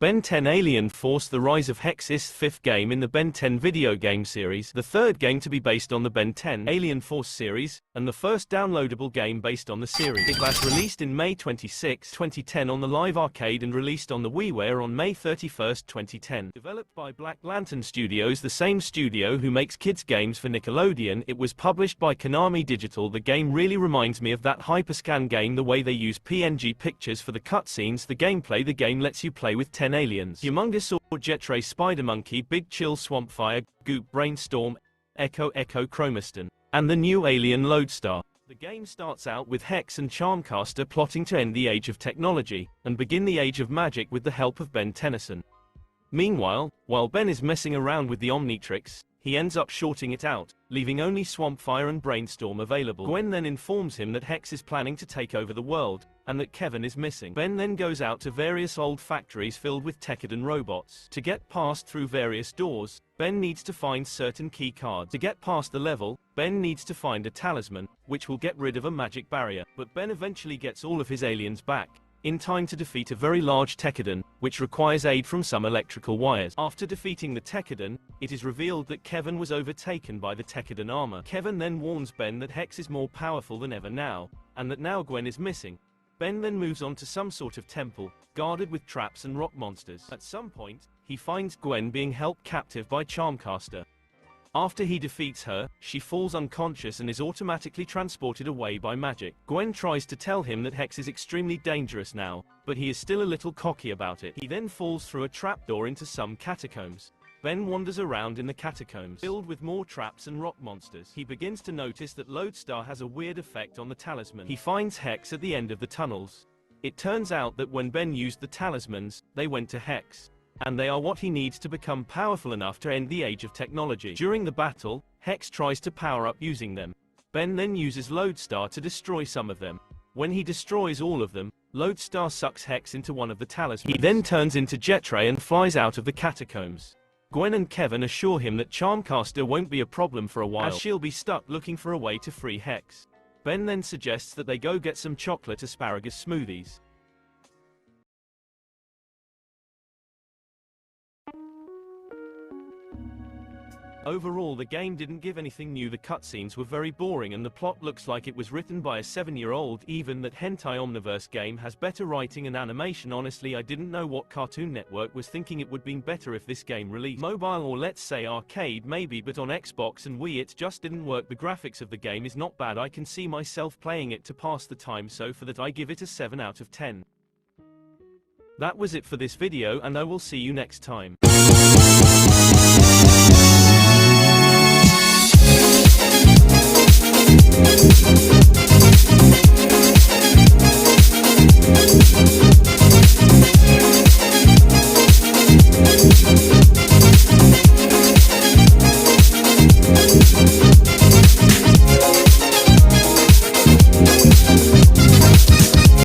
Ben 10 Alien Force: The Rise of Hex is the fifth game in the Ben 10 video game series, the third game to be based on the Ben 10 Alien Force series, and the first downloadable game based on the series. It was released in May 26, 2010 on the Live Arcade and released on the WiiWare on May 31, 2010. Developed by Black Lantern Studios, the same studio who makes kids games for Nickelodeon, it was published by Konami Digital. The game really reminds me of that Hyperscan game, the way they use PNG pictures for the cutscenes, the gameplay. The game lets you play with 10 aliens: Humongous or Jetray, Spider Monkey, Big Chill, Swampfire, Goop, Brainstorm, Echo Chromiston, and the new alien Lodestar. The game starts out with Hex and Charmcaster plotting to end the age of technology and begin the age of magic with the help of Ben Tennyson. Meanwhile, while Ben is messing around with the Omnitrix, he ends up shorting it out, leaving only Swampfire and Brainstorm available. Gwen then informs him that Hex is planning to take over the world, and that Kevin is missing. Ben then goes out to various old factories filled with Tekkadan robots. To get past through various doors, Ben needs to find certain key cards. To get past the level, Ben needs to find a talisman, which will get rid of a magic barrier. But Ben eventually gets all of his aliens back, in time to defeat a very large Tekkadan, which requires aid from some electrical wires. After defeating the Tekkadan, it is revealed that Kevin was overtaken by the Tekkadan armor. Kevin then warns Ben that Hex is more powerful than ever now, and that now Gwen is missing. Ben then moves on to some sort of temple, guarded with traps and rock monsters. At some point, he finds Gwen being held captive by Charmcaster. After he defeats her, she falls unconscious and is automatically transported away by magic. Gwen tries to tell him that Hex is extremely dangerous now, but he is still a little cocky about it. He then falls through a trapdoor into some catacombs. Ben wanders around in the catacombs, filled with more traps and rock monsters. He begins to notice that Lodestar has a weird effect on the talisman. He finds Hex at the end of the tunnels. It turns out that when Ben used the talismans, they went to Hex, and they are what he needs to become powerful enough to end the age of technology. During the battle, Hex tries to power up using them. Ben then uses Lodestar to destroy some of them. When he destroys all of them, Lodestar sucks Hex into one of the talismans. He then turns into Jetray and flies out of the catacombs. Gwen and Kevin assure him that Charmcaster won't be a problem for a while, as she'll be stuck looking for a way to free Hex. Ben then suggests that they go get some chocolate asparagus smoothies. Overall, the game didn't give anything new. The cutscenes were very boring and the plot looks like it was written by a 7-year-old. Even that Hentai Omniverse game has better writing and animation. Honestly, I didn't know what Cartoon Network was thinking. It would been better if this game released mobile, or let's say arcade maybe, but on Xbox and Wii it just didn't work. The graphics of the game is not bad. I can see myself playing it to pass the time, so for that I give it a 7 out of 10. That was it for this video, and I will see you next time.